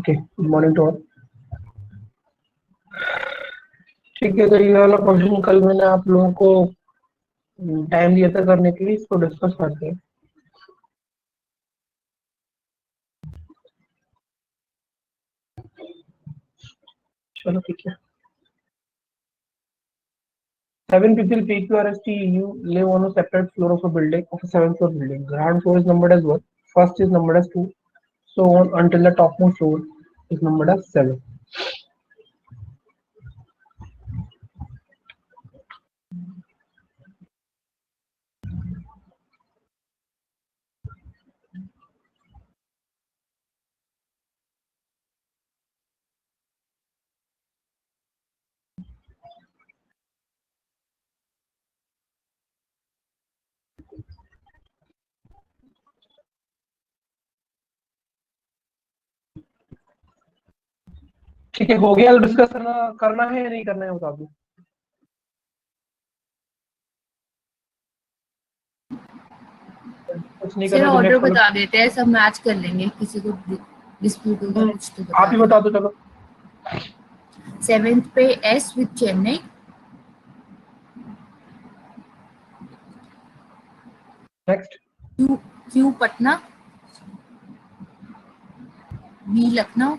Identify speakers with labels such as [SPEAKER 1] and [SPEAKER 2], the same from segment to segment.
[SPEAKER 1] Okay, good morning to all. ठीक है, तो ये वाला क्वेश्चन कल मैंने आप लोगों को टाइम दिया था करने के लिए, इसको डिस्कस करते हैं। चलो ठीक है। 7 people PQRSTU live on a separate floor of a building, of a 7th floor building. Ground floor is numbered as 1, first is numbered as 2, so on until the topmost floor is numbered as 7. ठीक है, हो गया। Discuss करना है या नहीं करना है बता दो। कुछ नहीं
[SPEAKER 2] सर
[SPEAKER 1] करना तो
[SPEAKER 2] ऑर्डर
[SPEAKER 1] नेक्स्ट वाला।
[SPEAKER 2] बता देते हैं, सब मैच कर लेंगे, किसी को डिस्प्यूट होगा कुछ तो
[SPEAKER 1] आप
[SPEAKER 2] बता
[SPEAKER 1] ही
[SPEAKER 2] दें।
[SPEAKER 1] बता दो चलो।
[SPEAKER 2] 7th पे S with Chennai,
[SPEAKER 1] next.
[SPEAKER 2] Q Patna, B Lucknow,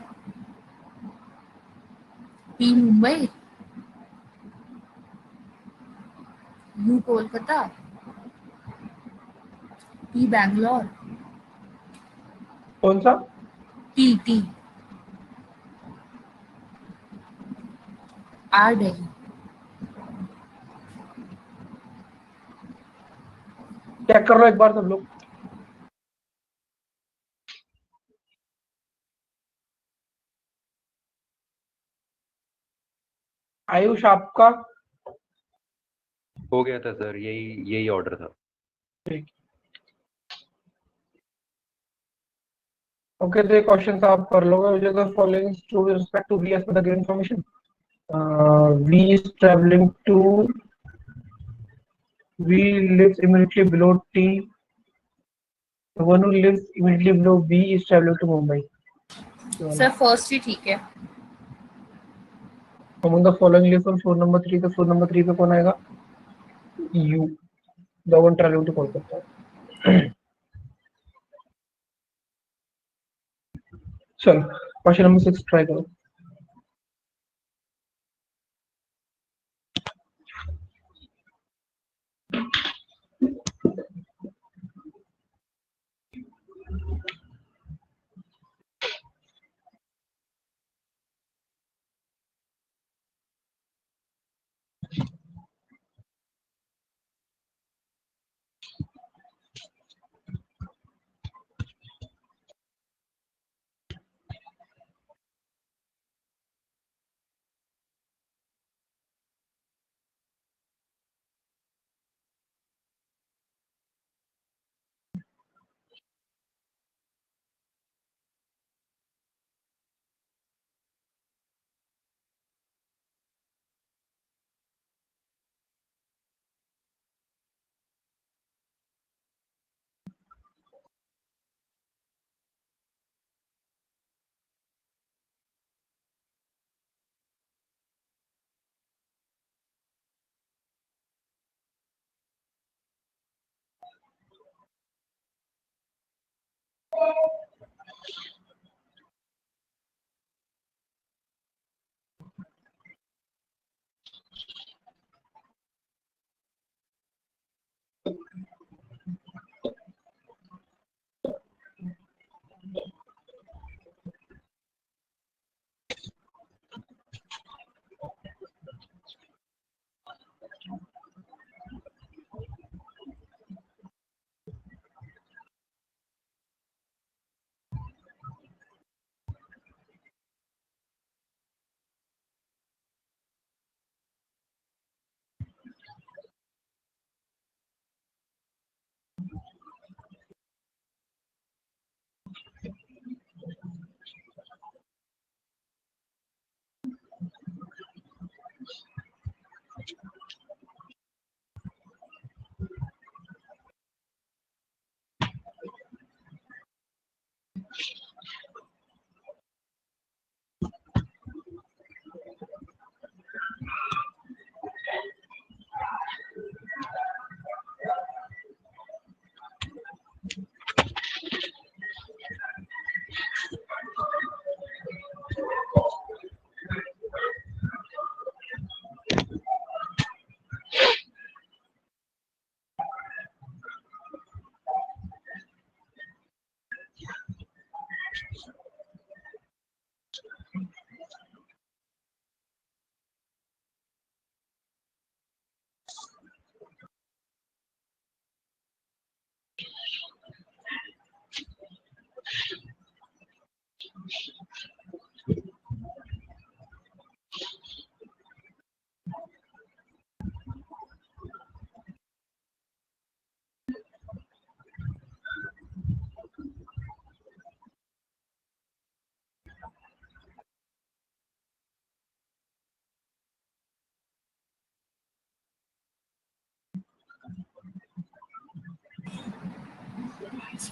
[SPEAKER 2] P Mumbai, U Kolkata, P Bangalore,
[SPEAKER 1] कौन सा?
[SPEAKER 2] T T R Delhi.
[SPEAKER 1] Check कर लो एक बार सब लोग। आयुष आपका?
[SPEAKER 3] हो गया था सर, यही ऑर्डर था।
[SPEAKER 1] ठीक। ओके, तो ये क्वेश्चन आप कर लोगे। Which of the following true with respect to V as per the given information? V is travelling to, V lives immediately below T. The one who lives immediately below B is traveling to Mumbai.
[SPEAKER 2] Sir first ही ठीक है।
[SPEAKER 1] Among the following list on floor number 3, तो floor number 3 पे कौन आएगा? U, the one traveling to Kolkata. चलो question number 6 try करो।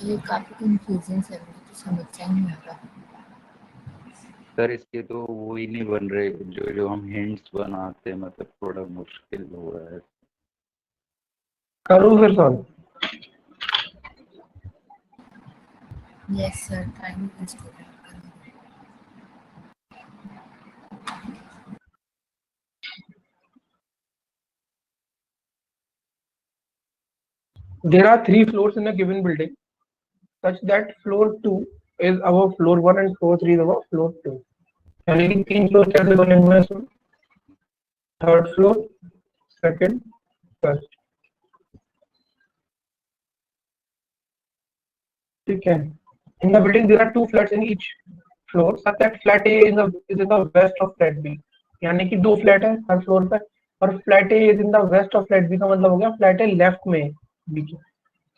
[SPEAKER 2] ये काफी कंफ्यूजन है, मुझे तो समझ नहीं आ रहा।
[SPEAKER 3] सर इसके तो वो ही नहीं बन रहे जो जो हम हिंट्स बनाते हैं, मतलब थोड़ा मुश्किल हो रहा है।
[SPEAKER 1] करूँ फिर solve?
[SPEAKER 2] Yes sir, time waste हो रहा है।
[SPEAKER 1] There are 3 floors in a given building such that floor 2 is above floor 1 and floor 3 is above floor 2. यानी कि 3 फ्लोर कैसे बने हुए हैं इसमें? Third floor, second, first. ठीक है। In the building there are 2 flats in each floor such that flat A is in the west of flat B. यानी कि 2 फ्लैट है हर फ्लोर पे और flat A is in the west of flat B का मतलब हो गया flat ए left में है बी के,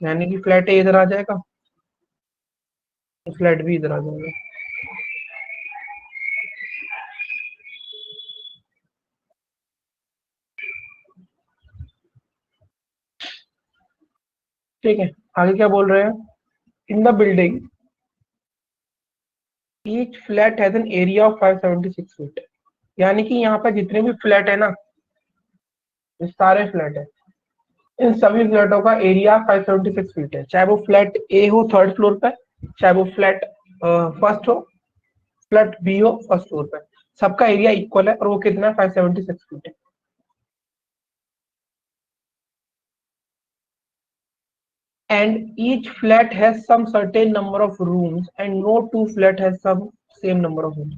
[SPEAKER 1] यानी कि फ्लैट ए इधर आ जाएगा, फ्लैट बी इधर आ जाएगा। ठीक है, आगे क्या बोल रहे हैं? In the building each flat has an area of 576 feet, यानी कि यहाँ पर जितने भी फ्लैट है ना, ये सारे फ्लैट है, इन सभी फ्लैटों का एरिया 576 फीट है, चाहे वो फ्लैट ए हो थर्ड फ्लोर पे, चाहे वो फ्लैट फर्स्ट हो, फ्लैट बी हो फर्स्ट फ्लोर पे, सबका एरिया इक्वल है और वो कितना है? 576 फीट है। And each flat has some certain number of rooms and no two flat has some same number of rooms.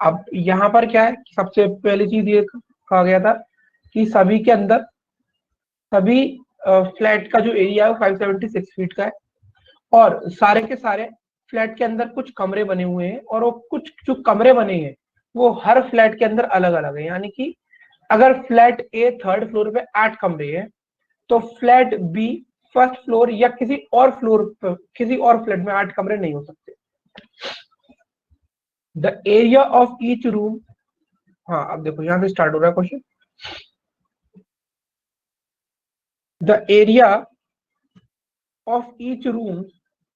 [SPEAKER 1] अब यहाँ पर क्या है? सबसे पहली चीज ये कहा गया था कि सभी के अंदर सभी फ्लैट का जो एरिया है वो 576 फीट का है और सारे के सारे फ्लैट के अंदर कुछ कमरे बने हुए हैं और वो कुछ जो कमरे बने हैं वो हर फ्लैट के अंदर अलग अलग है, यानी कि अगर फ्लैट ए थर्ड फ्लोर पे 8 कमरे हैं तो फ्लैट बी फर्स्ट फ्लोर या किसी और फ्लोर पर किसी और फ्लैट में 8 कमरे नहीं हो सकते। The area of each room, हाँ अब देखो यहां से स्टार्ट हो रहा है question. The area of each room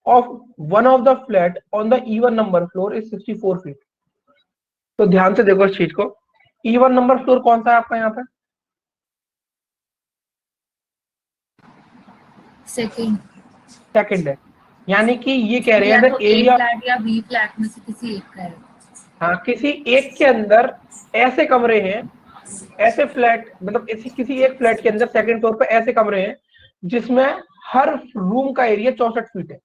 [SPEAKER 1] of one of the flat on the even number floor is 64 feet. तो ध्यान से देखो इस चीज को, इवन नंबर फ्लोर कौन सा है आपका यहाँ पे?
[SPEAKER 2] सेकंड।
[SPEAKER 1] सेकंड है, यानी कि ये कह रहे
[SPEAKER 2] या
[SPEAKER 1] हैं
[SPEAKER 2] तो ए
[SPEAKER 1] एरिया,
[SPEAKER 2] फ्लैट या बी फ्लैट में से किसी एक का है।
[SPEAKER 1] हाँ किसी एक के अंदर ऐसे कमरे हैं, ऐसे फ्लैट मतलब किसी एक फ्लैट के अंदर सेकंड फ्लोर पे ऐसे कमरे हैं जिसमें हर रूम का एरिया 64 फीट है,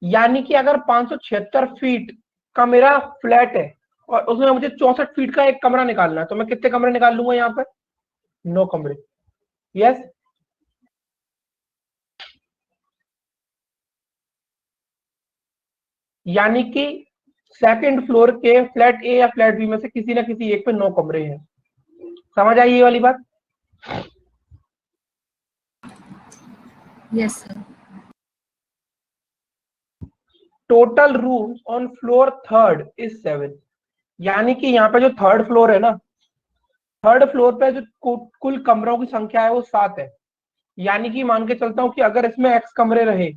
[SPEAKER 1] यानी कि अगर 576 फीट का मेरा फ्लैट है और उसमें मुझे 64 फीट का एक कमरा निकालना है तो मैं कितने कमरे निकाल लूंगा यहाँ पे? 9 कमरे। यस, यानी कि सेकंड फ्लोर के फ्लैट ए या फ्लैट बी में से किसी ना किसी एक पे 9 कमरे हैं। समझ आई ये वाली बात?
[SPEAKER 2] Yes sir.
[SPEAKER 1] Total rooms on floor third is 7, यानी कि यहाँ पे जो थर्ड फ्लोर है ना, थर्ड फ्लोर पे जो कुल कमरों की संख्या है वो 7 है, यानी कि मान के चलता हूं कि अगर इसमें एक्स कमरे रहे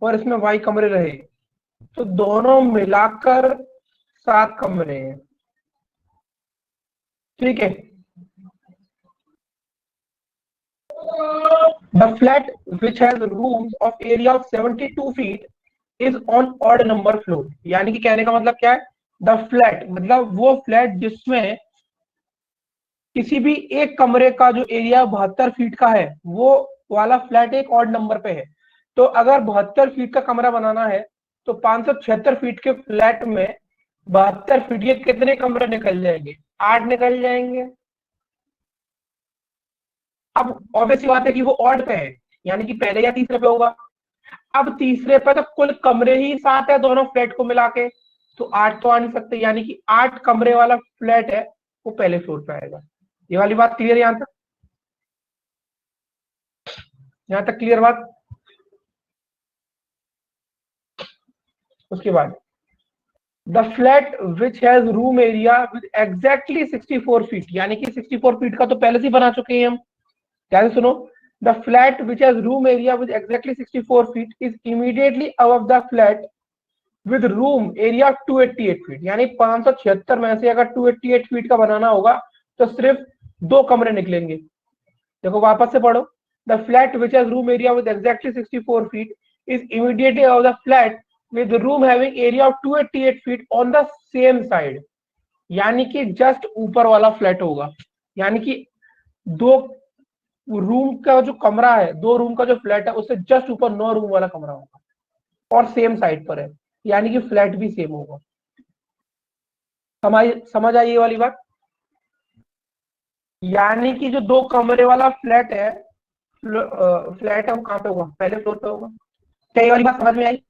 [SPEAKER 1] और इसमें वाई कमरे रहे तो दोनों मिलाकर 7 कमरे हैं। ठीक है। The flat which has rooms of area of 72 feet is on odd number floor, यानी कि कहने का मतलब क्या है? द फ्लैट मतलब वो फ्लैट जिसमें किसी भी एक कमरे का जो एरिया 72 फीट का है वो वाला फ्लैट एक ऑड नंबर पे है। तो अगर 72 फीट का कमरा बनाना है तो 576 फीट के फ्लैट में 72 फीट के कितने कमरे निकल जाएंगे? 8 निकल जाएंगे। अब ऑब्वियस बात है कि वो ऑड पे है, यानी कि पहले या तीसरे पे होगा। अब तीसरे पे तो कुल कमरे ही 7 है दोनों फ्लैट को मिला के, तो 8 तो आ नहीं सकते, यानी कि 8 कमरे वाला फ्लैट है वो पहले फ्लोर पे आएगा। ये वाली बात क्लियर है यहां तक? यहां तक क्लियर बात? उसके बाद the flat which has room area with exactly 64 feet, यानी कि 64 फीट का तो पहले से ही बना चुके हैं हम। ध्यान सुनो, The flat which has room area with exactly 64 feet is immediately above the flat with room area 288 feet. यानी 576 में से अगर 288 फीट का बनाना होगा तो सिर्फ 2 कमरे निकलेंगे. देखो वापस से पढ़ो. The flat which has room area with exactly 64 feet is immediately above the flat with room having area of 288 feet on the same side. यानी कि जस्ट ऊपर वाला फ्लैट होगा. यानी कि 2 रूम का जो कमरा है, 2 रूम का जो फ्लैट है उससे जस्ट ऊपर 9 रूम वाला कमरा होगा और सेम साइड पर है. यानी कि फ्लैट भी सेम होगा. समझ आई ये वाली बात. यानी कि जो 2 कमरे वाला फ्लैट है फ्लैट है वो कहाँ पे होगा? पहले फ्लोर पे होगा. क्या ये वाली बात समझ में आई?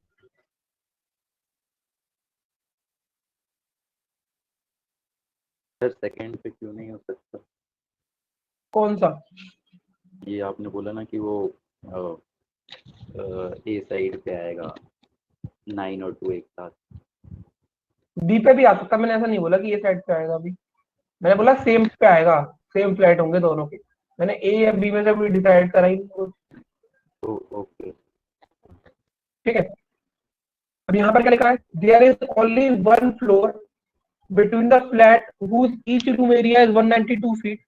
[SPEAKER 3] सर सेकंड पे क्यों नहीं हो सकता?
[SPEAKER 1] कौन सा?
[SPEAKER 3] ये आपने बोला ना कि वो ए साइड पे आएगा 9 और 2 एक साथ.
[SPEAKER 1] बी पे भी आ सकता. मैंने ऐसा नहीं बोला कि ये साइड पे आएगा. अभी मैंने बोला सेम पे आएगा, सेम फ्लैट होंगे दोनों के. मैंने ए या बी में से भी डिसाइड करा ही नहीं.
[SPEAKER 3] ओके.
[SPEAKER 1] ठीक है. अब यहाँ पर क्या लिखा है? There is only 1 floor between the flat whose each room area is 192 feet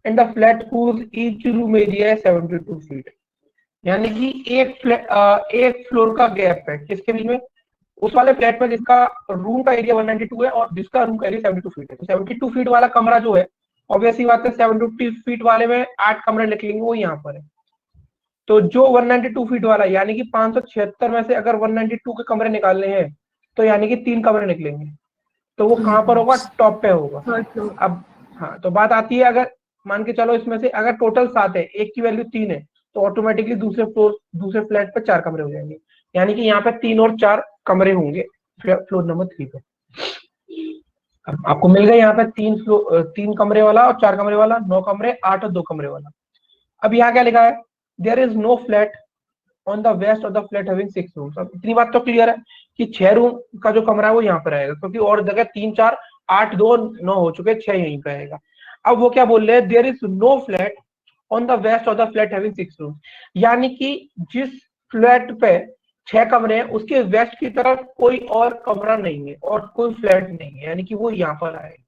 [SPEAKER 1] and the flat whose each room area is 72 feet. यानी कि एक फ्लोर का गैप है किसके बीच में? उस वाले फ्लैट में जिसका रूम का एरिया 192 है और जिसका रूम का एरिया 72 फीट है. तो 72 फीट वाला कमरा जो है ऑब्वियसली बात है 72 फीट वाले में 8 कमरे निकलेंगे, वो यहाँ पर है. तो जो 192 फीट वाला यानी कि 576 में से अगर 192 के कमरे निकालने हैं तो यानी कि 3 कमरे निकलेंगे. तो वो कहाँ पर होगा? टॉप पे होगा.
[SPEAKER 2] Third floor.
[SPEAKER 1] अब हाँ, तो बात आती है अगर मान के चलो इसमें से अगर टोटल 7 है, एक की वैल्यू 3 है, तो ऑटोमेटिकली दूसरे फ्लैट पर 4 कमरे हो जाएंगे. यानी कि यहाँ पे 3 और 4 कमरे होंगे फ्लोर नंबर 3 पे. अब आपको मिल गए यहाँ पे 3 कमरे वाला और 4 कमरे वाला, 9 कमरे, 8 और 2 कमरे वाला. अब यहाँ क्या लिखा है? There is no flat on the west of the flat having 6 rooms. अब इतनी बात तो क्लियर है कि 6 रूम का जो कमरा है वो यहाँ पर आएगा, क्योंकि और जगह 3 4 8 2 9 हो चुके, 6 यहीं पे आएगा. अब वो क्या बोल रहे हैं? There is no flat on the west of the flat having 6 rooms. यानी कि जिस फ्लैट पे 6 कमरे हैं उसके वेस्ट की तरफ कोई और कमरा नहीं है और कोई फ्लैट नहीं है. यानी कि वो यहाँ पर आएगा.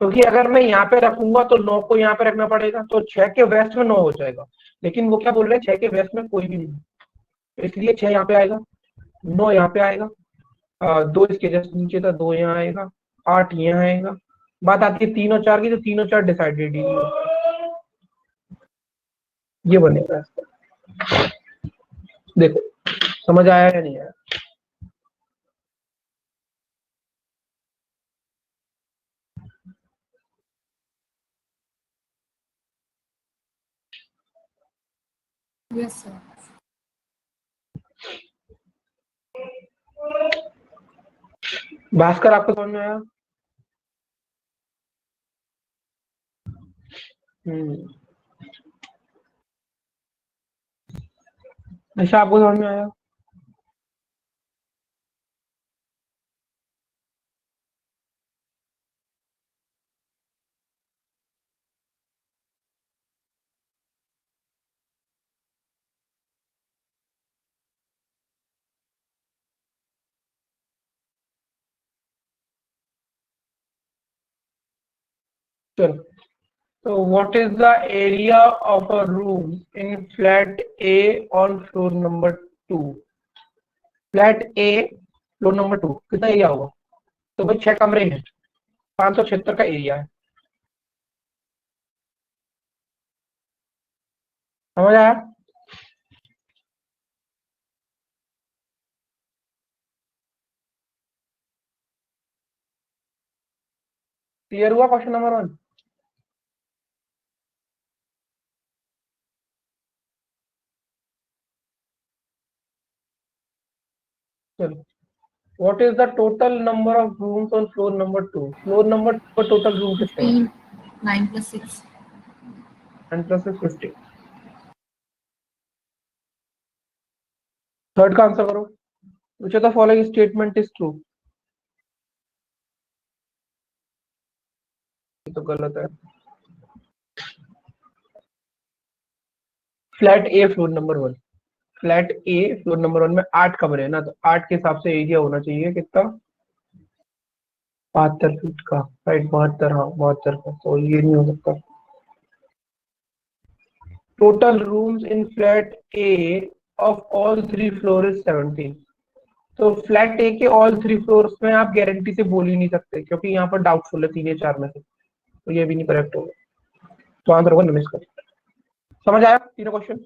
[SPEAKER 1] क्योंकि अगर मैं यहाँ पे रखूंगा तो 9 को यहाँ पे रखना पड़ेगा, तो 6 के वेस्ट में 9 हो जाएगा. लेकिन वो क्या बोल रहे हैं? 6 के वेस्ट में कोई भी नहीं, इसलिए 6 यहाँ पे आएगा, 9 यहाँ पे आएगा, 2 इसके जस्ट नीचे था, 2 यहाँ आएगा, 8 यहाँ आएगा. बात आती है 3 और 4 की, तो 3 और 4 डिसाइडेड ही ये बनेगा. देखो समझ आया या नहीं आया?
[SPEAKER 2] Yes sir.
[SPEAKER 1] भास्कर आपको समझ में आया? अच्छा, आपको समझ में आया? चलो, so what is the area of a room in flat A on floor number 2? Flat A floor number 2 कितना एरिया होगा? तो भाई 6 कमरे हैं, 576 का एरिया है. समझ आया? क्लियर हुआ क्वेश्चन नंबर 1? चलो, what is the total number of rooms on floor number 2? Floor number 2 पर टोटल रूम कितने हैं?
[SPEAKER 2] 15. 9 plus 6.
[SPEAKER 1] 10 plus 6 50. थर्ड का आंसर करो. which of the following statement is true? ये तो गलत है. फ्लैट ए फ्लोर नंबर 1, फ्लैट ए फ्लोर नंबर 1 में 8 कमरे हैं ना, तो 8 के हिसाब से एरिया होना चाहिए कितना, 72 फीट का, राइट, 72, हाँ 72 का, तो ये नहीं हो सकता। Total rooms in flat A of all 3 floor is 17। तो फ्लैट ए के ऑल 3 फ्लोर्स में आप गारंटी से बोल ही नहीं सकते, क्योंकि यहाँ पर डाउटफुल है 3 या 4 में से, तो ये भी नहीं करेक्ट होगा, तो आंसर होगा नमिस का। समझ आया तीनों क्वेश्चन?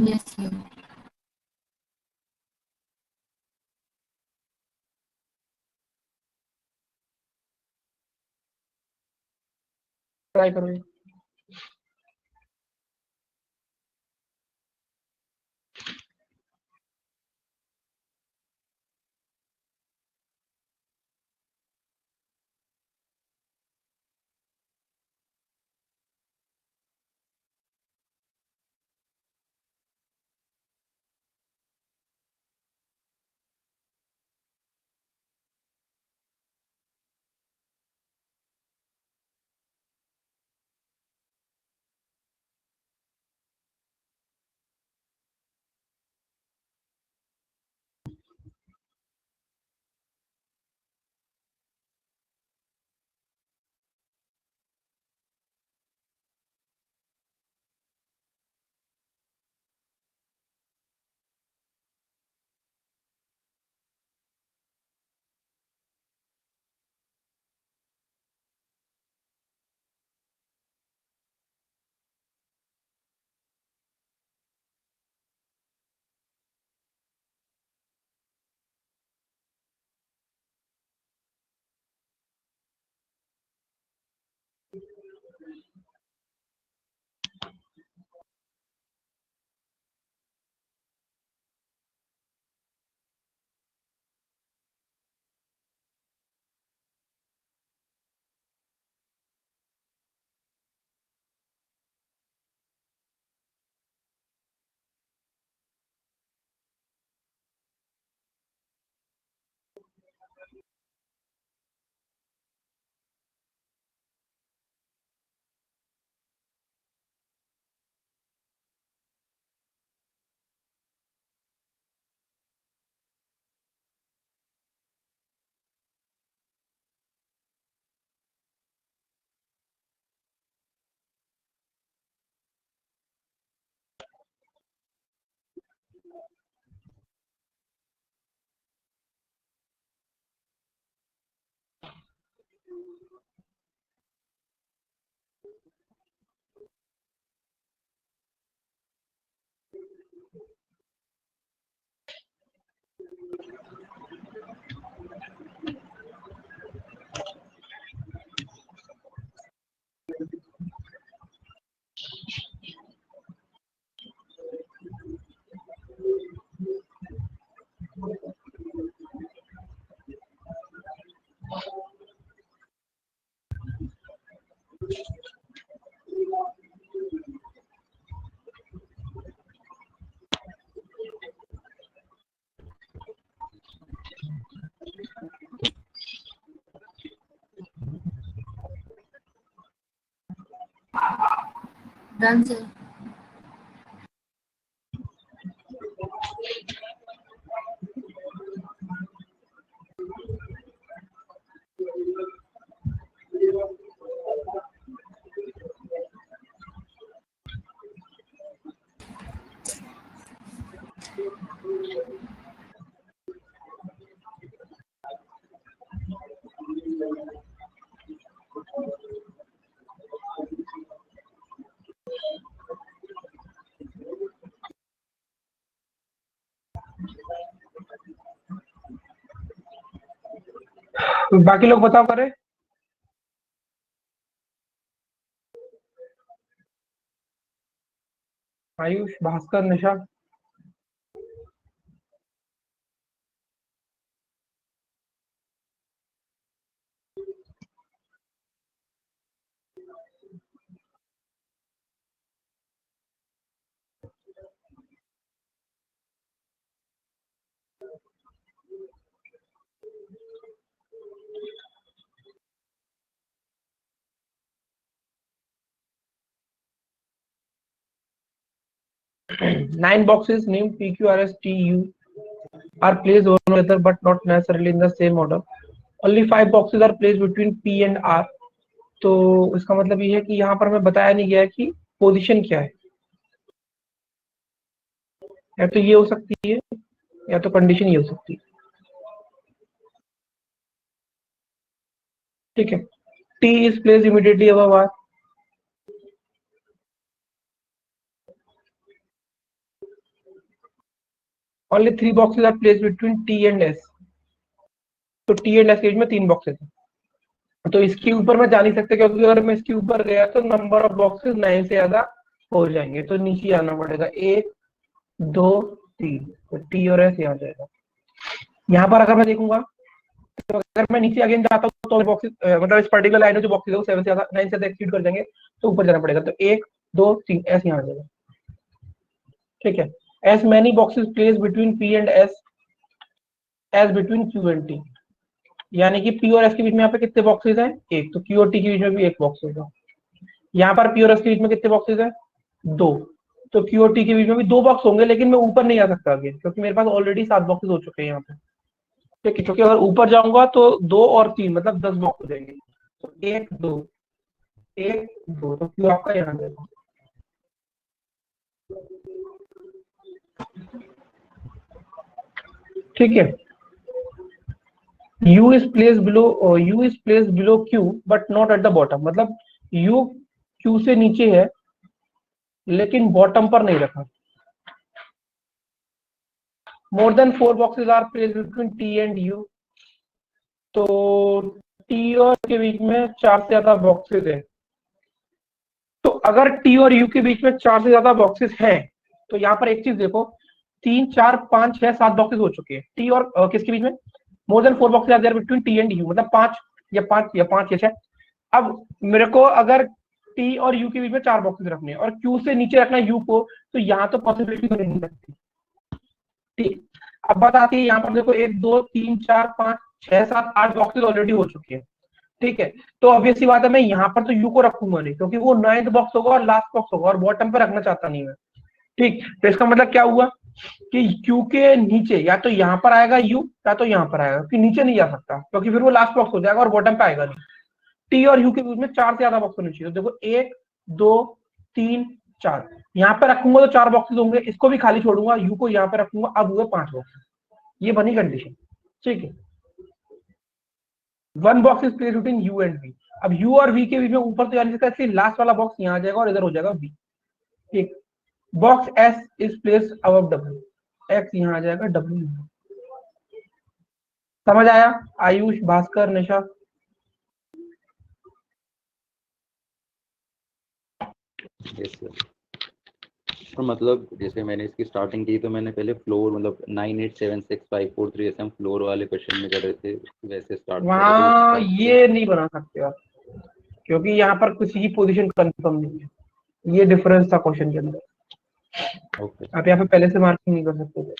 [SPEAKER 2] Yes sir.
[SPEAKER 1] ट्राई करो।
[SPEAKER 2] Done sir.
[SPEAKER 1] बाकी लोग बताओ करे। आयुष, भास्कर, निशा। 9 boxes named P, Q, R, S, T, U are placed one together but not necessarily in the same order. Only 5 boxes are placed between P and R. तो इसका मतलब ये है कि यहाँ पर हमें बताया नहीं गया है कि पोजीशन क्या है, या तो ये हो सकती है या तो कंडीशन ये हो सकती है। ठीक है, T is placed immediately above R. Only 3 boxes are placed between T and S. तो T and S के बीच में 3 बॉक्सेस हैं, तो इसके ऊपर मैं जा नहीं सकता, क्योंकि अगर मैं इसके ऊपर गया तो नंबर ऑफ बॉक्सेस 9 से ज्यादा हो जाएंगे, तो नीचे आना पड़ेगा 1 2 3, तो T और S यहाँ जाएगा। यहाँ पर अगर मैं देखूंगा तो अगर मैं नीचे अगेन जाता हूँ तो बॉक्सेस मतलब इस पर्टिकुलर लाइन में जो बॉक्सेस है वो 7 से ज्यादा 9 से ज्यादा एक्सीड कर जाएंगे, तो ऊपर जाना पड़ेगा, तो 1 2 3 S यहाँ आ जाएगा। ठीक है, as many boxes placed between P and S as between Q and T, यानी कि P और S के बीच में यहाँ पे कितने बॉक्सेस हैं, एक, तो Q और T के बीच में भी एक बॉक्स होगा। यहाँ पर P और S के बीच में कितने बॉक्सेस हैं, 2, तो Q और T के बीच में भी 2 बॉक्स होंगे, लेकिन मैं ऊपर नहीं आ सकता आगे, क्योंकि मेरे पास ऑलरेडी 7 बॉक्सेस हो चुके हैं यहाँ पे। ठीक है, क्योंकि अगर ऊपर जाऊंगा तो 2 और 3 मतलब 10 बॉक्स हो जाएंगे, तो 1 2 1 2, तो Q आपका यहाँ जाएगा। ठीक है, U is placed below Q but not at the bottom, मतलब U Q से नीचे है लेकिन बॉटम पर नहीं रखा। More than 4 boxes are placed between T and U, तो T और के बीच में 4 से ज्यादा बॉक्सेस है, तो अगर T और U के बीच में 4 से ज्यादा बॉक्सेस हैं तो यहाँ पर एक चीज देखो, 3 4 5 6 7 बॉक्सेस हो चुके हैं T और किसके बीच में, more than 4 boxes are there between T and U, मतलब 5 या 5 या 6। अब मेरे को अगर T और U के बीच में 4 बॉक्सेस रखने हैं और Q से नीचे रखना है U को, तो यहाँ तो पॉसिबिलिटी बन नहीं सकती। ठीक, अब बात आती है यहाँ पर देखो 1 2 3 4 5 6 7 8 बॉक्सेस ऑलरेडी हो चुके हैं। ठीक है, तो ऑब्वियसली बात है मैं यहाँ पर तो U को रखूंगा नहीं, क्योंकि वो 9th बॉक्स होगा और लास्ट बॉक्स होगा और बॉटम पे रखना चाहता नहीं मैं। ठीक, तो इसका मतलब क्या हुआ कि Q के नीचे या तो यहाँ पर आएगा U या तो यहाँ पर आएगा, क्योंकि नीचे नहीं जा सकता, क्योंकि फिर वो लास्ट बॉक्स हो जाएगा और बॉटम पे आएगा नहीं। T और U के बीच में 4 से ज्यादा बॉक्स होने चाहिए, तो देखो 1 2 3 4, यहाँ पे रखूंगा तो 4 बॉक्सेस होंगे, इसको भी खाली छोड़ूंगा, U को यहाँ पे रखूंगा, अब हुए 5 बॉक्स, ये बनी कंडीशन। ठीक है, 1 box is placed between U and V। अब U और V के बीच में ऊपर तो यानी इसका लास्ट वाला बॉक्स यहाँ आ जाएगा और इधर हो जाएगा V। ठीक, box S is placed above W, X यहाँ आ जाएगा, W। समझ आया आयुष, भास्कर, निशा?
[SPEAKER 3] Yes sir. और मतलब जैसे मैंने इसकी स्टार्टिंग की तो मैंने पहले फ्लोर मतलब 9 8 7 6 5 4 3 ऐसे हम फ्लोर वाले क्वेश्चन में कर रहे थे, वैसे स्टार्ट
[SPEAKER 1] वहाँ ये नहीं बना सकते आप, क्योंकि यहाँ पर किसी की पोजीशन कंफर्म नहीं है, ये डिफरेंस था क्वेश्चन के अंदर।
[SPEAKER 3] ओके,
[SPEAKER 1] आप यहाँ पे पहले से मार्किंग नहीं कर सकते थे।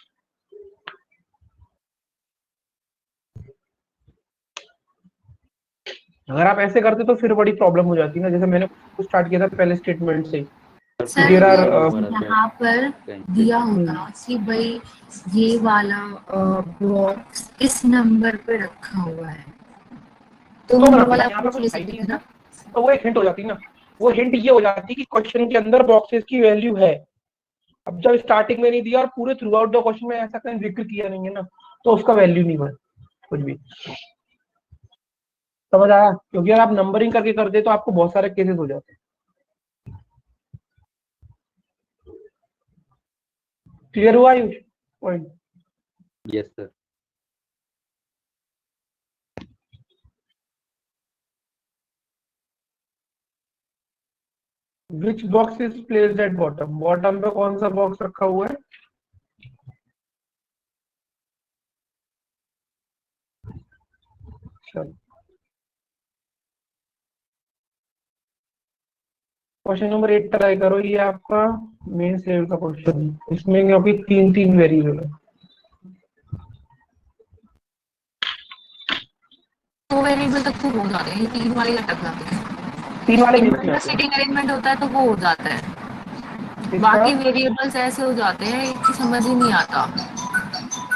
[SPEAKER 1] अगर आप ऐसे करते तो फिर बड़ी प्रॉब्लम हो जाती ना, जैसे मैंने स्टार्ट किया था पहले स्टेटमेंट से।
[SPEAKER 2] सर यहाँ पर दिया होता कि भाई ये वाला बॉक्स इस नंबर पे रखा हुआ है, तो वो वाला
[SPEAKER 1] यहाँ पर
[SPEAKER 2] आप ले
[SPEAKER 1] कुछ
[SPEAKER 2] सकते थे ना,
[SPEAKER 1] तो वो एक हिंट हो जाती ना, वो हिंट ये हो जाती कि क्वेश्चन के अंदर बॉक्सेस की वैल्यू है। अब जब स्टार्टिंग में नहीं दिया और पूरे थ्रू आउट द क्वेश्चन में ऐसा कहीं जिक्र किया नहीं है ना, तो उसका वैल्यू नहीं बना कुछ भी। समझ आया, क्योंकि अगर आप नंबरिंग करके कर दे तो आपको बहुत सारे केसेस हो जाते हैं। क्लियर हुआ Ayush point?
[SPEAKER 3] Yes sir.
[SPEAKER 1] Which box is placed at bottom, bottom पे कौन सा बॉक्स रखा हुआ है? चलो क्वेश्चन नंबर 8 ट्राई करो, ये आपका मेन लेवल का क्वेश्चन है, इसमें क्योंकि 3 वेरिएबल है।
[SPEAKER 2] तो वेरिएबल तक तो हो जाते हैं, 3 वाले अटक जाते हैं।
[SPEAKER 1] 3 वाले
[SPEAKER 2] इनका सीटिंग अरेंजमेंट होता है तो वो हो जाता है। बाकी वेरिएबल्स ऐसे हो जाते हैं कि समझ ही नहीं आता।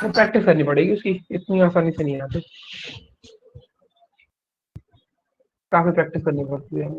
[SPEAKER 1] प्रैक्टिस करनी पड़ेगी उसकी, इतनी आसानी से नहीं आती, काफी प्रैक्टिस करनी पड़ती है।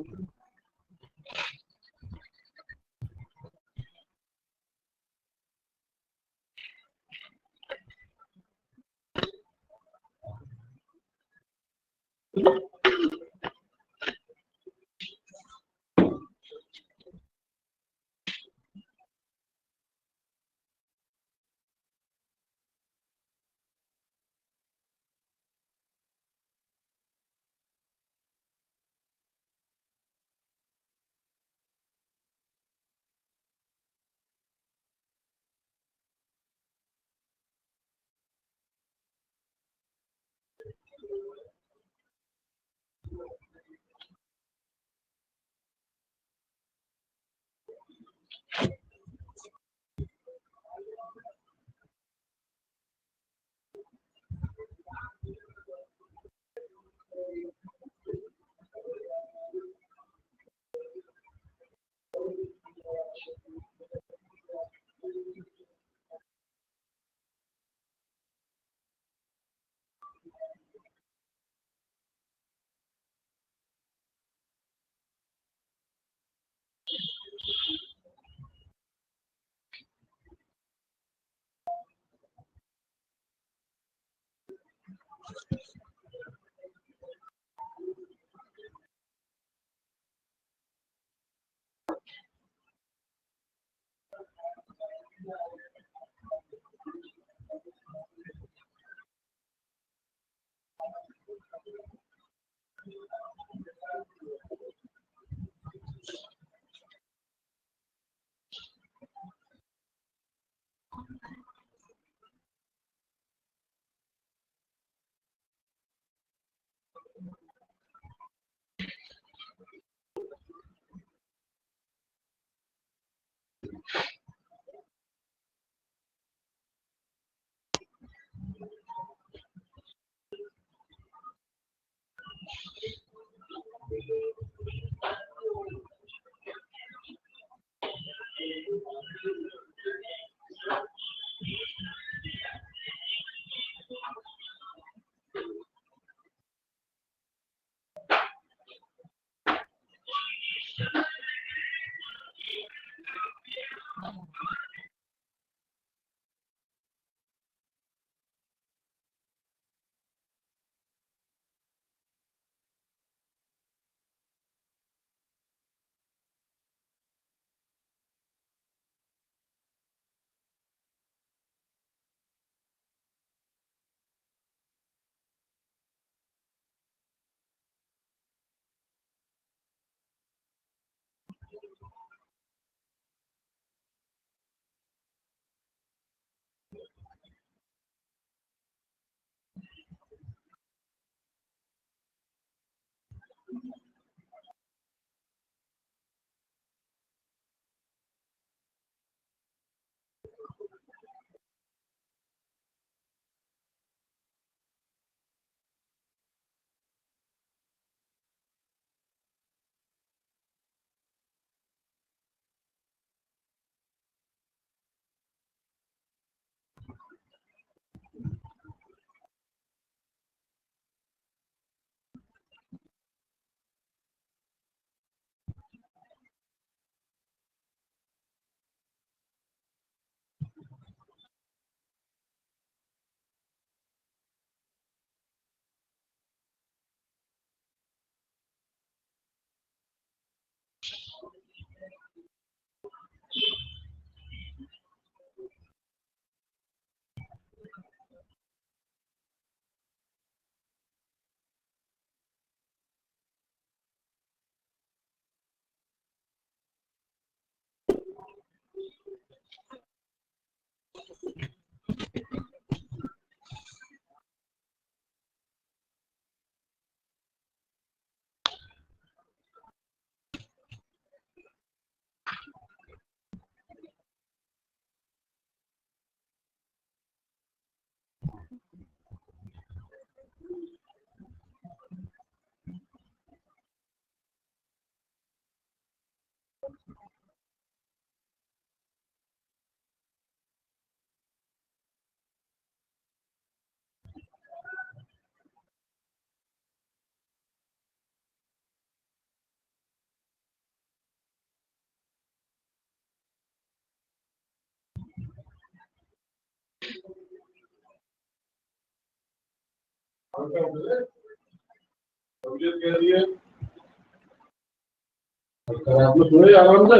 [SPEAKER 1] आराम से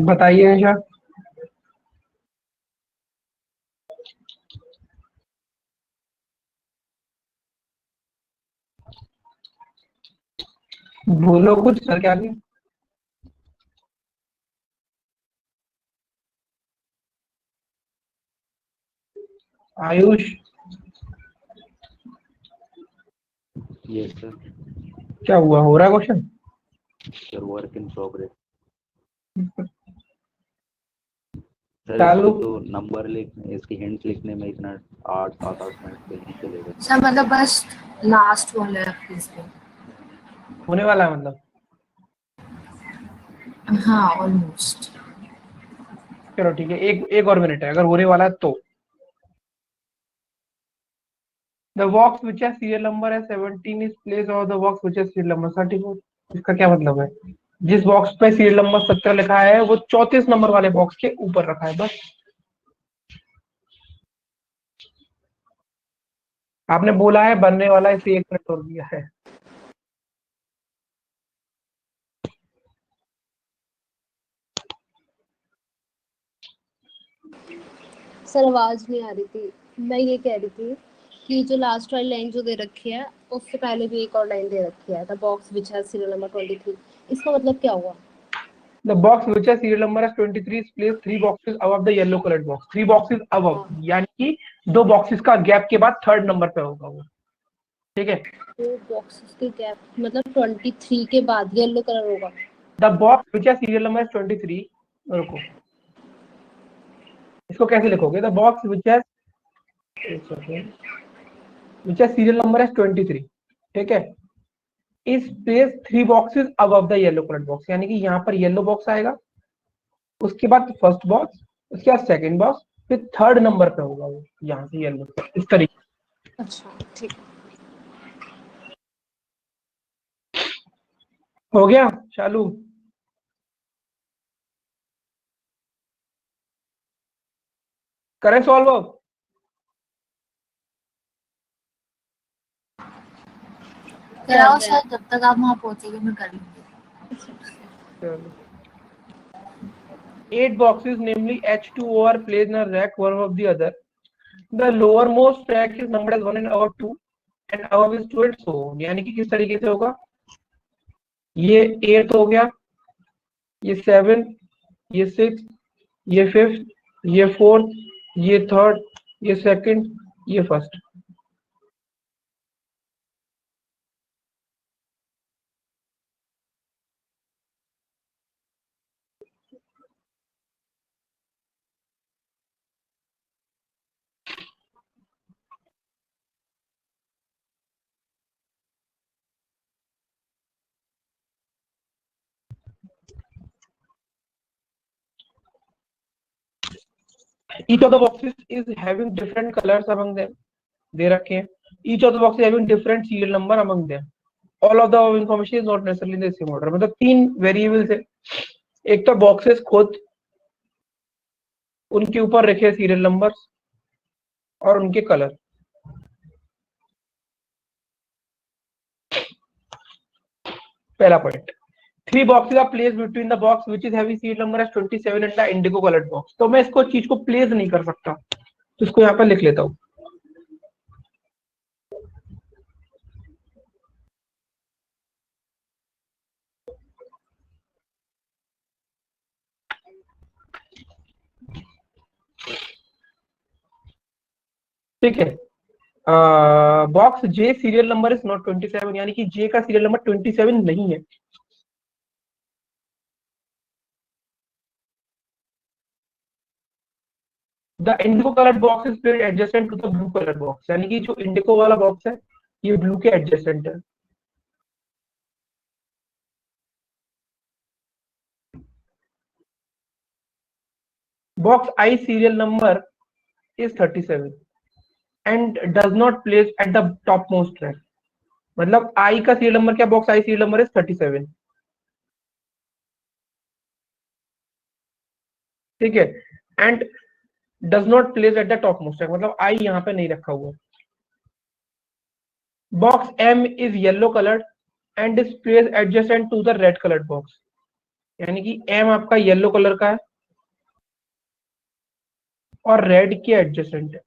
[SPEAKER 1] बताइए निशा। बोलो कुछ सर, क्या नहीं? Ayush,
[SPEAKER 3] yes sir.
[SPEAKER 1] क्या हुआ, हो रहा है question?
[SPEAKER 3] Sir work in progress sir.
[SPEAKER 1] चालू।
[SPEAKER 3] इसको तो नंबर लिखने, इसकी हिंट लिखने में इतना 8-7-8 मिनट तो नहीं चलेगा
[SPEAKER 2] सर मतलब बस लास्ट वाला है प्लीज।
[SPEAKER 1] होने वाला है मतलब?
[SPEAKER 2] हाँ ऑलमोस्ट।
[SPEAKER 1] चलो ठीक है, एक और मिनट है, अगर होने वाला है तो। The box which has serial number है 17 is placed और the box which has serial number 34। इसका क्या मतलब है? जिस बॉक्स पे सीरियल नंबर 17 लिखा है वो 34 नंबर वाले बॉक्स के ऊपर रखा है, बस। आपने बोला है बनने वाला है, इसे 1 मिनट और दिया है।
[SPEAKER 4] सर आवाज नहीं आ रही थी। मैं ये कह रही थी कि जो लास्ट वाली लाइन जो दे रखी है उससे पहले भी एक और लाइन दे रखी है, the box which has serial number 23। इसका मतलब क्या हुआ?
[SPEAKER 1] The box which has serial number as 23 is placed 3 boxes above the yellow colored box। 3 boxes above,
[SPEAKER 4] हाँ।
[SPEAKER 1] यानी कि 2 बॉक्सेस का गैप के बाद 3rd नंबर पे होगा वो, ठीक है?
[SPEAKER 4] तो बॉक्सेस के गैप मतलब 23 के बाद येलो कलर होगा।
[SPEAKER 1] The box which has serial number as 23, रुको, इसको कैसे लिखोगे? The box which has, एक second, which has serial number as 23, ठीक है, इस place 3 boxes above the yellow colour box, यानी कि यहाँ पर येलो बॉक्स आएगा, उसके बाद फर्स्ट बॉक्स, उसके बाद सेकंड बॉक्स, फिर 3rd नंबर पे होगा वो, यहाँ से येलो, इस तरीके।
[SPEAKER 4] अच्छा ठीक।
[SPEAKER 1] हो गया चालू? करें सॉल्व अब?
[SPEAKER 2] कराओ सर, जब तक आप वहां पहुंचेंगे मैं कर लूंगी।
[SPEAKER 1] चलो 8 boxes namely H2O are placed in a rack one above the other. The lowermost rack is numbered as 1 and above 2 and above is 2 and so on. यानी कि किस तरीके से होगा, ये 8 हो गया, ये 7, ये 6, ये 5th, ये 4th, ये 3rd, ये 2nd, ये 1st. Each of the boxes is having different colors among them. दे रखे हैं. Each of the boxes having different serial number among them. All of the information is not necessarily in the same order. मतलब 3 variables है. एक तो boxes खुद, उनके ऊपर रखे सीरियल नंबर्स और उनके कलर. पहला point. 3 boxes are placed between the box which is having serial number as 27 and the indigo colored box. तो मैं इसको चीज को प्लेस नहीं कर सकता, तो इसको यहाँ पर लिख लेता हूँ. ठीक है. Box J serial number is not 27, यानी कि जे का सीरियल नंबर 27 नहीं है. The indigo colour box is placed adjacent to the blue colour box, यानी कि जो इंडिगो वाला बॉक्स है ये ब्लू के एडजेसेंट है. Box I serial number is 37 and does not place at the top most rack. मतलब आई का सीरियल नंबर क्या, box I serial number is 37. ठीक है. And does not place at the top most rack, मतलब I यहाँ पे नहीं रखा हुआ. Box M is yellow coloured and is place adjacent to the red coloured box, यानी कि एम आपका येलो कलर का है और रेड के एडजेसेंट है.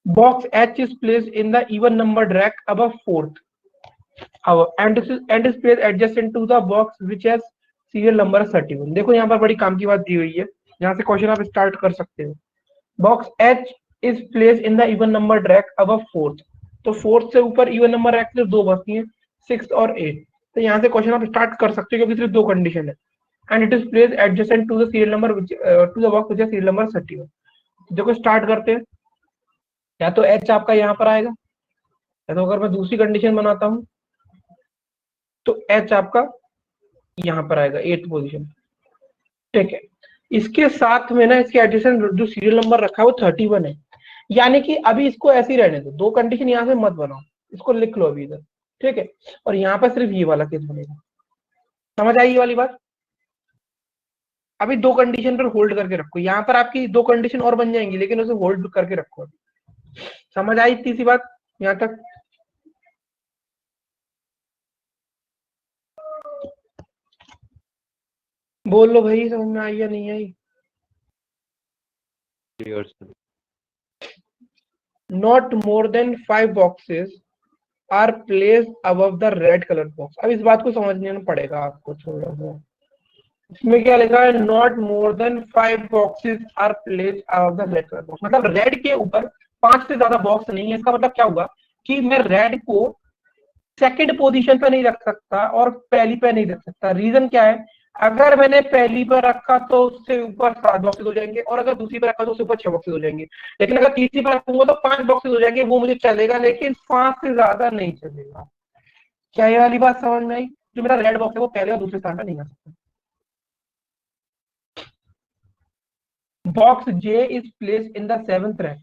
[SPEAKER 1] Box H is place in the even numbered rack above 4th and is placed adjacent to the box which has serial number 31. देखो यहाँ पर बड़ी काम की बात दी हुई है, यहाँ से क्वेश्चन आप स्टार्ट कर सकते हो. Box H is place in the even number rack above 4th, तो 4th से ऊपर इवन नंबर रैक सिर्फ 2 बचती हैं, 6 और 8. तो यहाँ से क्वेश्चन आप स्टार्ट कर सकते हो क्योंकि सिर्फ 2 कंडीशन है. And it is place adjacent to the serial number to the box which है सीरियल नंबर 31. देखो स्टार्ट करते हैं. या तो एच आपका यहाँ पर आएगा, या तो अगर मैं दूसरी कंडीशन बनाता हूँ तो एच आपका यहाँ पर आएगा 8th पोजीशन. ठीक है. इसके साथ में ना इसके एडिशन जो सीरियल नंबर रखा है वो 31 है, यानी कि अभी इसको ऐसे ही रहने दो. 2 कंडीशन यहाँ से मत बनाओ, इसको लिख लो अभी इधर. ठीक है. और यहाँ पर सिर्फ ये वाला केस बनेगा. समझ आई ये वाली बात? अभी 2 कंडीशन पर होल्ड करके रखो. यहाँ पर आपकी 2 कंडीशन और बन जाएंगी, लेकिन उसे होल्ड करके रखो. समझ आई इतनी सी बात यहाँ तक? बोल लो भाई, समझ में आई या नहीं आई? Not more than 5 boxes are placed above the red color box. अब इस बात को समझने में पड़ेगा आपको थोड़ा सा. इसमें क्या लिखा है? Not more than 5 boxes are placed above the red color box. मतलब रेड के ऊपर 5 से ज्यादा बॉक्स नहीं है. इसका मतलब क्या होगा कि मैं रेड को सेकंड पोजीशन पे नहीं रख सकता और पहली पे नहीं रख सकता. रीजन क्या है? अगर मैंने पहली पर रखा तो उससे ऊपर 7 बॉक्सेस हो जाएंगे, और अगर दूसरी पर रखा तो उससे ऊपर 6 बॉक्सेस हो जाएंगे. लेकिन अगर तीसरी पर रखूंगा तो 5 बॉक्सेस हो जाएंगे. वो मुझे चलेगा, लेकिन 5 से ज्यादा नहीं चलेगा. क्या ये वाली बात समझ में आई? जो मेरा रेड बॉक्स है वो पहले और दूसरे स्थान पर नहीं आ सकता. Box J is placed in the 7th rack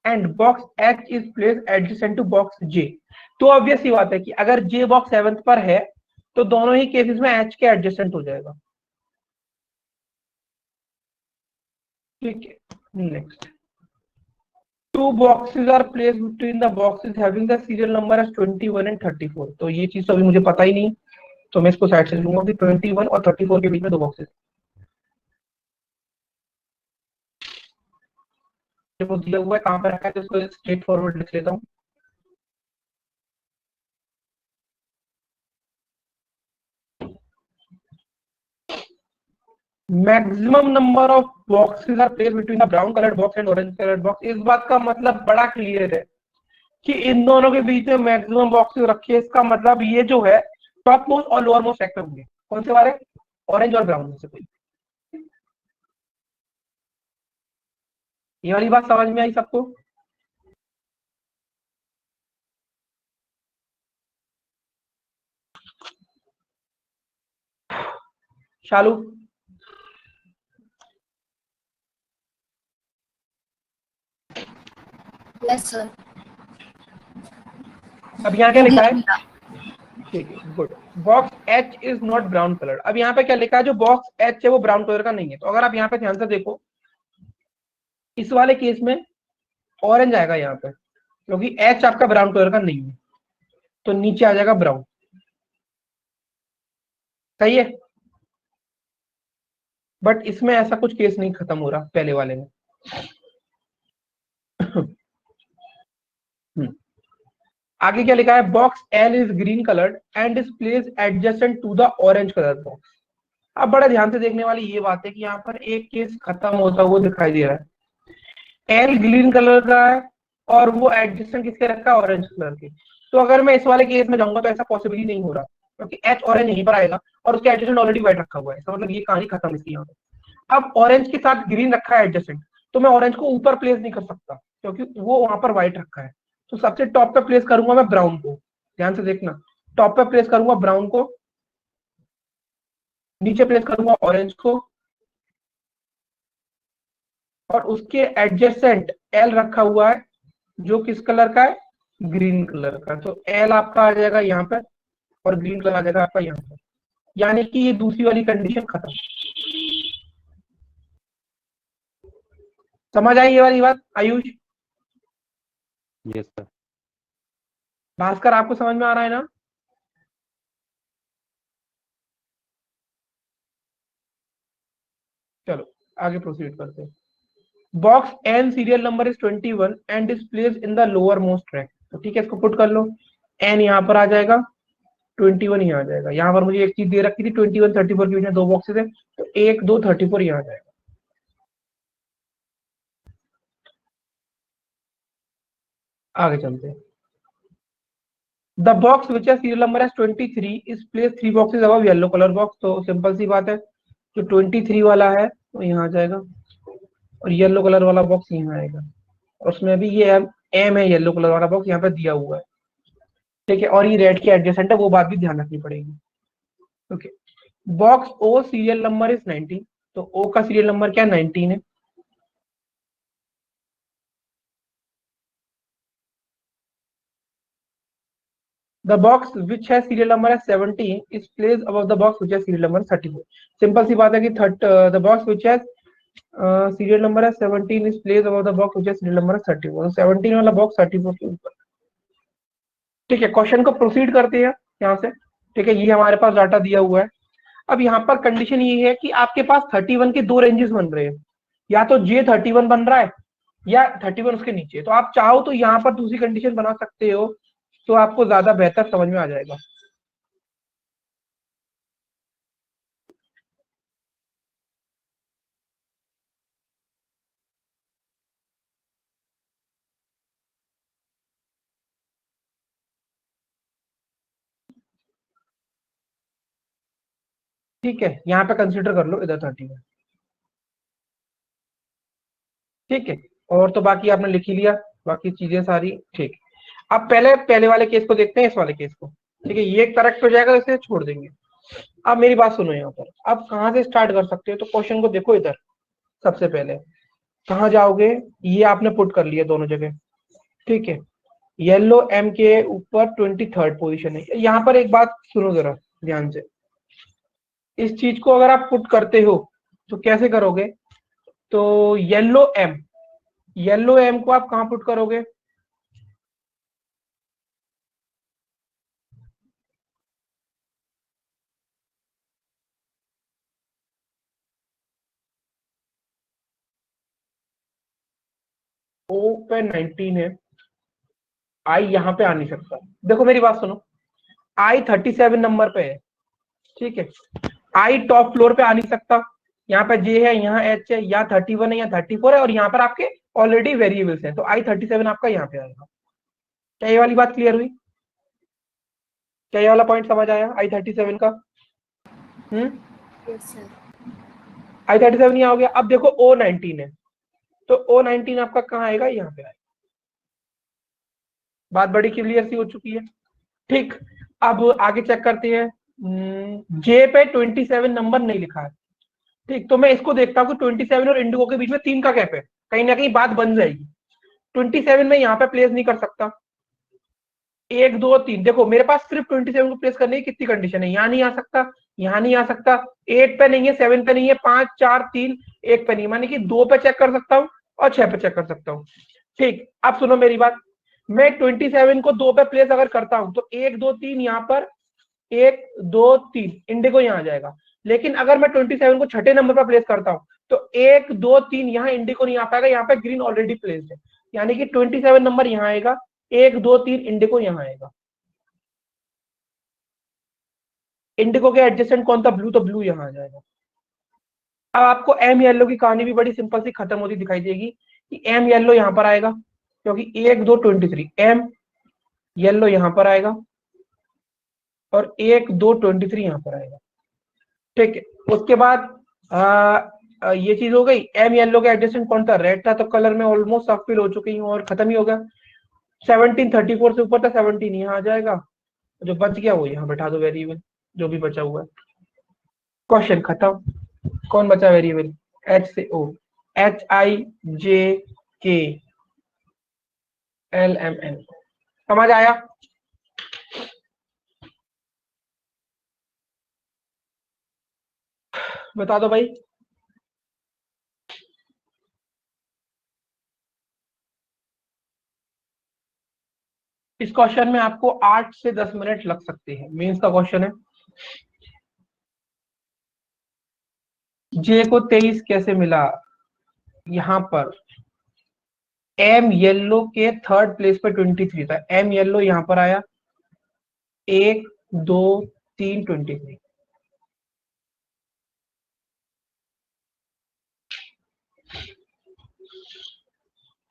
[SPEAKER 1] and box H is placed adjacent to box J. तो ऑब्वियस सी बात है कि अगर जे बॉक्स 7th पर है तो दोनों ही केसेस में एच के एडजेसेंट हो जाएगा. ठीक है, next, two boxes are placed between the boxes having the serial number as 21 and 34। तो ये चीज तो अभी मुझे पता ही नहीं, तो मैं इसको साइड से लूंगा कि 21 और 34 के बीच में दो बॉक्सेस वो दिया हुआ है, कहां पर रखा है, तो इसको स्ट्रेट फॉरवर्ड लिख लेता हूँ। Maximum number of boxes are placed between the brown coloured box and orange coloured box. इस बात का मतलब बड़ा क्लियर है कि इन दोनों के बीच में मैक्सिमम बॉक्सेस रखिए। इसका मतलब ये जो है टॉप मोस्ट और लोअर मोस्ट सेक्टर होंगे, कौन से वाले, ऑरेंज और ब्राउन में से कोई। ये वाली बात समझ में आई सबको? शालू,
[SPEAKER 4] यस सर।
[SPEAKER 1] अब यहाँ क्या लिखा है, ठीक है, good, box H is not brown colour. अब यहाँ पे क्या लिखा है, जो बॉक्स एच है वो ब्राउन कलर का नहीं है। तो अगर आप यहाँ पे ध्यान से देखो, इस वाले केस में ऑरेंज आएगा यहाँ पे, क्योंकि एच आपका ब्राउन कलर का नहीं है, तो नीचे आ जाएगा ब्राउन। सही है, बट इसमें ऐसा कुछ केस नहीं खत्म हो रहा पहले वाले में। आगे क्या लिखा है, box L is green coloured and is place adjacent to the orange colour box. अब बड़ा ध्यान से देखने वाली ये बात है कि यहाँ पर एक केस खत्म होता हुआ दिखाई दे रहा है। एल ग्रीन कलर का है और वो एडजेसेंट किसके रखा है, ऑरेंज कलर के। तो अगर मैं इस वाले केस में जाऊंगा तो ऐसा पॉसिबल ही नहीं हो रहा, क्योंकि एच ऑरेंज यहीं पर आएगा और उसके एडजेसेंट ऑलरेडी व्हाइट रखा हुआ है। इसका मतलब ये कहानी खत्म इसकी यहाँ पे। अब ऑरेंज के साथ ग्रीन रखा है एडजेसेंट, तो मैं ऑरेंज को ऊपर प्लेस नहीं कर सकता क्योंकि वो वहां पर व्हाइट रखा है। तो सबसे टॉप पे प्लेस करूंगा मैं ब्राउन को, ध्यान से देखना, टॉप पे प्लेस करूंगा ब्राउन को, नीचे प्लेस करूंगा ऑरेंज को, और उसके एडजेसेंट एल रखा हुआ है जो किस कलर का है, ग्रीन कलर का। तो एल आपका आ जाएगा यहाँ पर और ग्रीन कलर आ जाएगा आपका यहाँ पर, यानी कि ये दूसरी वाली कंडीशन खत्म। समझ आई ये वाली बात आयुष?
[SPEAKER 3] Yes sir.
[SPEAKER 1] भास्कर आपको समझ में आ रहा है ना? चलो आगे प्रोसीड करते हैं। Box N serial number is 21 and is placed in the lower most rack. तो ठीक है, इसको पुट कर लो, एन यहाँ पर आ जाएगा, 21 यहाँ आ जाएगा। यहाँ पर मुझे एक चीज दे रखी थी, 21 34 के बीच में दो बॉक्सेस है, तो 1 2 34 यहाँ आ जाएगा। आगे चलते हैं। द बॉक्स विच है serial number as 23 is place 3 boxes above yellow colour box. तो सिंपल सी बात है, जो 23 वाला है वो यहाँ आ जाएगा और येलो कलर वाला बॉक्स यहाँ आएगा, और उसमें भी ये एम है, येलो कलर वाला बॉक्स यहाँ पे दिया हुआ है। ठीक है, और ये रेड के एडजेसेंट है, वो बात भी ध्यान रखनी पड़ेगी। Okay, box O serial number is 19। तो ओ का सीरियल नंबर क्या है, 19 है। The box which has serial number as 17 is placed above the box which has serial number 34। Simple सी बात है कि the box which has serial number as 17 is placed above the box which has serial number as 34। 17 वाला box 34 के ऊपर। ठीक है, question को प्रोसीड करते हैं यहाँ से। ठीक है, ये हमारे पास डाटा दिया हुआ है। अब यहाँ पर कंडीशन ये है कि आपके पास 31 के दो रेंजेस बन रहे हैं, या तो J31 बन रहा है या 31 उसके नीचे। तो आप चाहो तो यहाँ पर दूसरी कंडीशन बना सकते हो, तो आपको ज्यादा बेहतर समझ में आ जाएगा। ठीक है, यहाँ पे कंसीडर कर लो इधर 31। ठीक है, और तो बाकी आपने लिख ही लिया, बाकी चीजें सारी ठीक। अब पहले वाले केस को देखते हैं, इस वाले केस को। ठीक है, ये करेक्ट हो जाएगा, इसे छोड़ देंगे। अब मेरी बात सुनो यहाँ पर, अब कहाँ से स्टार्ट कर सकते हो, तो क्वेश्चन को देखो इधर। सबसे पहले कहाँ जाओगे, ये आपने पुट कर लिया दोनों जगह। ठीक है, येलो एम के ऊपर 23rd पोजीशन है। यहाँ पर एक बात सुनो जरा ध्यान से, इस चीज को अगर आप पुट करते हो तो कैसे करोगे, तो येलो एम को आप कहां पुट करोगे? ओ पे 19 है, आई यहाँ पे आ नहीं सकता। देखो मेरी बात सुनो, आई 37 नंबर पे है, ठीक है, आई टॉप फ्लोर पे आ नहीं सकता। यहाँ पे जे है, यहाँ एच है, यहाँ 31 है, यहाँ 34 है, और यहाँ पर आपके ऑलरेडी वेरिएबल्स है, तो आई 37 आपका यहाँ पे आएगा। क्या ये वाली बात क्लियर हुई? क्या ये वाला पॉइंट समझ आया आई 37 का?
[SPEAKER 4] Yes sir.
[SPEAKER 1] आई 37 यहाँ हो गया। अब देखो ओ 19 है, तो ओ 19 आपका कहाँ आएगा? यहाँ पे आएगा। बात बड़ी क्लियर सी हो चुकी है। ठीक, अब आगे चेक करते हैं। जे पे 27 नंबर नहीं लिखा है, ठीक, तो मैं इसको देखता हूँ कि 27 और इंडिगो के बीच में 3 का गैप है, कहीं ना कहीं बात बन जाएगी। 27 में यहाँ पे प्लेस नहीं कर सकता, 1 2 3, देखो मेरे पास सिर्फ 27 को प्लेस करने की कितनी कंडीशन है, यहाँ नहीं आ सकता, यहाँ नहीं आ सकता, 8 पे नहीं है, 7 पे नहीं है, 5 4 3 1 पे नहीं, मानी कि 2 पे चेक कर सकता हूँ और 6 पे चेक कर सकता हूँ। ठीक, अब सुनो मेरी बात, मैं 27 को 2 पे प्लेस अगर करता हूं तो 1 2 3 यहाँ पर, 1 2 3 इंडिगो यहाँ आ जाएगा। लेकिन अगर मैं 27 को छठे नंबर पर प्लेस करता हूं तो 1 2 3 यहाँ इंडिगो नहीं आ पाएगा, यहाँ पे ग्रीन ऑलरेडी प्लेस्ड है, यानी कि 27 नंबर यहाँ आएगा, 1 2 3 इंडिगो यहाँ आएगा। इंडिगो के एडजेसेंट कौन था? ब्लू, तो ब्लू यहाँ आ जाएगा। अब आपको एम येलो की कहानी भी बड़ी सिंपल सी खत्म होती दिखाई देगी कि एम येलो यहाँ पर आएगा, क्योंकि 1 2 23 एम येलो यहाँ पर आएगा, और 1 2 23 यहाँ पर आएगा। ठीक है, उसके बाद ये चीज हो गई। एम येलो का एडजेसेंट कौन था? रेड था, तो कलर में ऑलमोस्ट सब फिल हो चुकी हूँ और खत्म ही हो गया। 17 34 से ऊपर था, 17 यहाँ आ जाएगा, जो बच गया वो यहाँ बैठा दो वेरिएबल, जो भी बचा हुआ है। क्वेश्चन खत्म। कौन बचा वेरिएबल? एच से ओ, एच आई जे के एल एम एन। समझ आया? बता दो भाई। इस क्वेश्चन में आपको 8 से 10 मिनट लग सकते हैं, मेंस का क्वेश्चन है। जे को 23 कैसे मिला? यहाँ पर एम येलो के थर्ड प्लेस पर 23 था, एम येलो यहाँ पर आया, 1 2 3 23।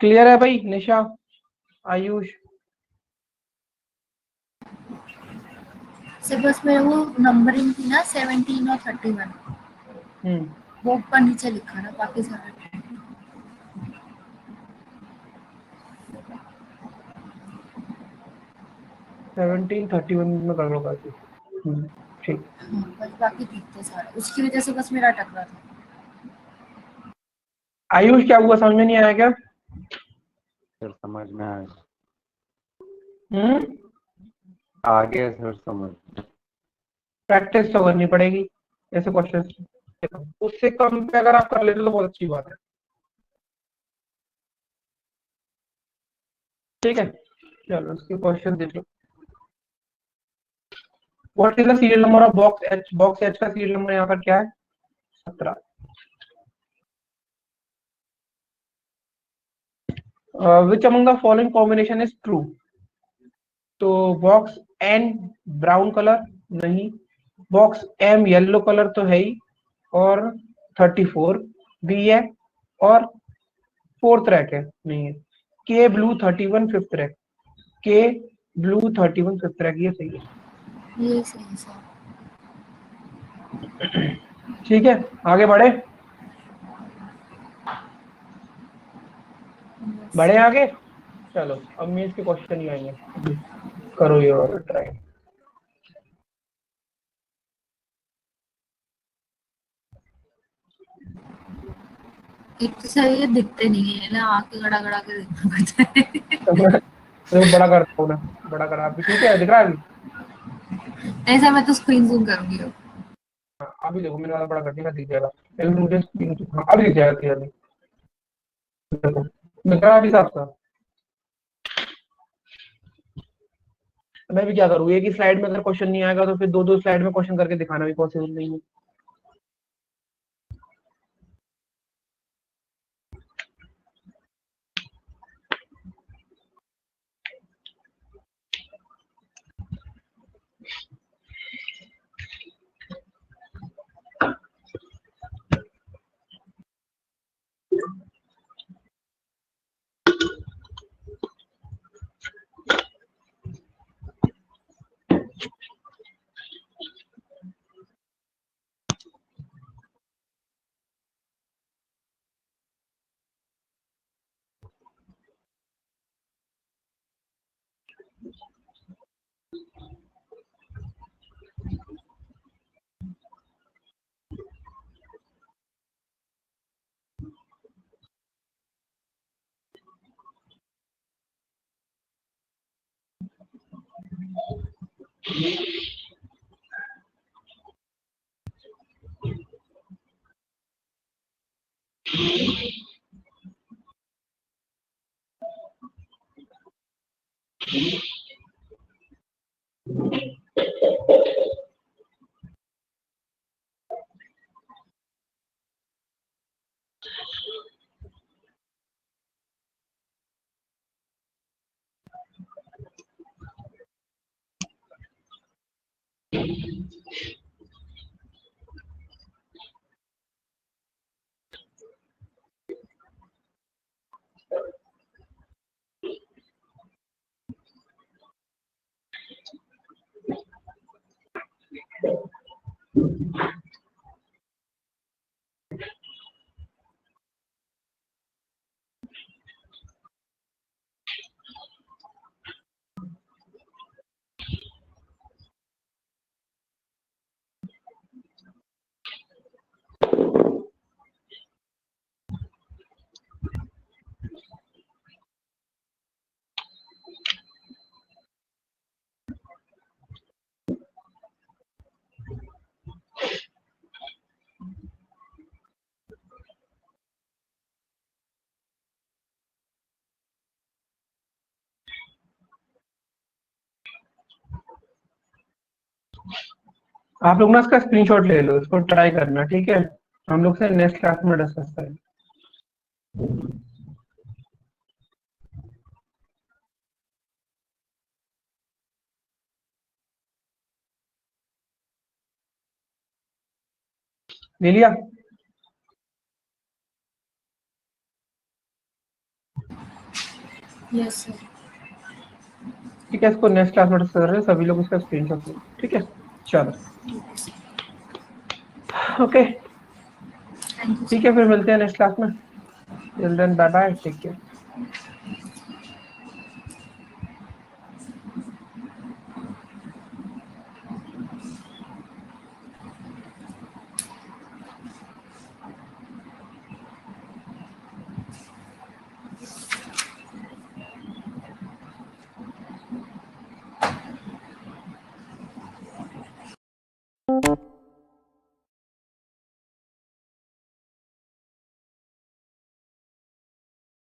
[SPEAKER 1] क्लियर है भाई? निशा, आयुष?
[SPEAKER 2] सर बस मेरे वो नंबरिंग थी ना 17 और 31, वो ऊपर नीचे लिखा ना, बाकी सारा
[SPEAKER 1] 17 31 में कर लो बाकी। ठीक,
[SPEAKER 2] हाँ, बस बाकी ठीक थे सारे, उसकी वजह से बस मेरा अटक रहा था।
[SPEAKER 1] आयुष क्या हुआ, समझ में नहीं आया क्या?
[SPEAKER 3] सर समझ में आया,
[SPEAKER 1] हम्म,
[SPEAKER 3] आगे सर समझ।
[SPEAKER 1] प्रैक्टिस तो करनी पड़ेगी ऐसे क्वेश्चन, उससे कम पे अगर आप कर लेते तो बहुत अच्छी बात है। ठीक है, चलो उसके क्वेश्चन देख लो। What is the serial number of box H? Box H का सीरियल नंबर यहाँ पर क्या है? 17। Which among the following combination is true? तो बॉक्स एन ब्राउन कलर नहीं, बॉक्स एम येलो कलर तो है ही, और 34 भी है, और फोर्थ रैक है नहीं है, के ब्लू 31 फिफ्थ रैक, के ब्लू 31 फिफ्थ रैक, ये सही है।
[SPEAKER 2] ये सही है सर।
[SPEAKER 1] ठीक है, आगे बढ़े, बढ़े आगे। चलो अब मेंस के क्वेश्चन ही आएंगे, करो ये और ट्राई।
[SPEAKER 2] एक तो सर ये दिखते नहीं है ना, आके गड़ा गड़ा के देखना पड़ता है।
[SPEAKER 1] तो बड़ा करता हूँ ना, बड़ा करा अभी, ठीक है, दिख रहा है अभी?
[SPEAKER 2] ऐसा मैं तो स्क्रीन जूम करूंगी अब।
[SPEAKER 1] हाँ, अभी देखो मैंने वाला बड़ा कर दिया, दिख जाएगा। पहले मुझे हाँ, अभी दिख जाएगा क्लियरली। मेरा भी हिसाब था। मैं भी क्या करूँ, एक ही स्लाइड में अगर क्वेश्चन नहीं आएगा तो फिर दो दो स्लाइड में क्वेश्चन करके दिखाना भी पॉसिबल नहीं है। आप लोग ना इसका स्क्रीनशॉट ले लो, इसको ट्राई करना, ठीक है? हम लोग से नेक्स्ट क्लास में डिस्कस करें। ले लिया?
[SPEAKER 2] Yes sir.
[SPEAKER 1] ठीक है, इसको नेक्स्ट क्लास में डिस्कस कर रहे हैं, सभी लोग इसका स्क्रीनशॉट ले लो, ठीक है? चलो, ओके,
[SPEAKER 2] थैंक यू
[SPEAKER 1] ठीक है, फिर मिलते हैं नेक्स्ट क्लास में। Till then, bye bye, take care.
[SPEAKER 2] Sir.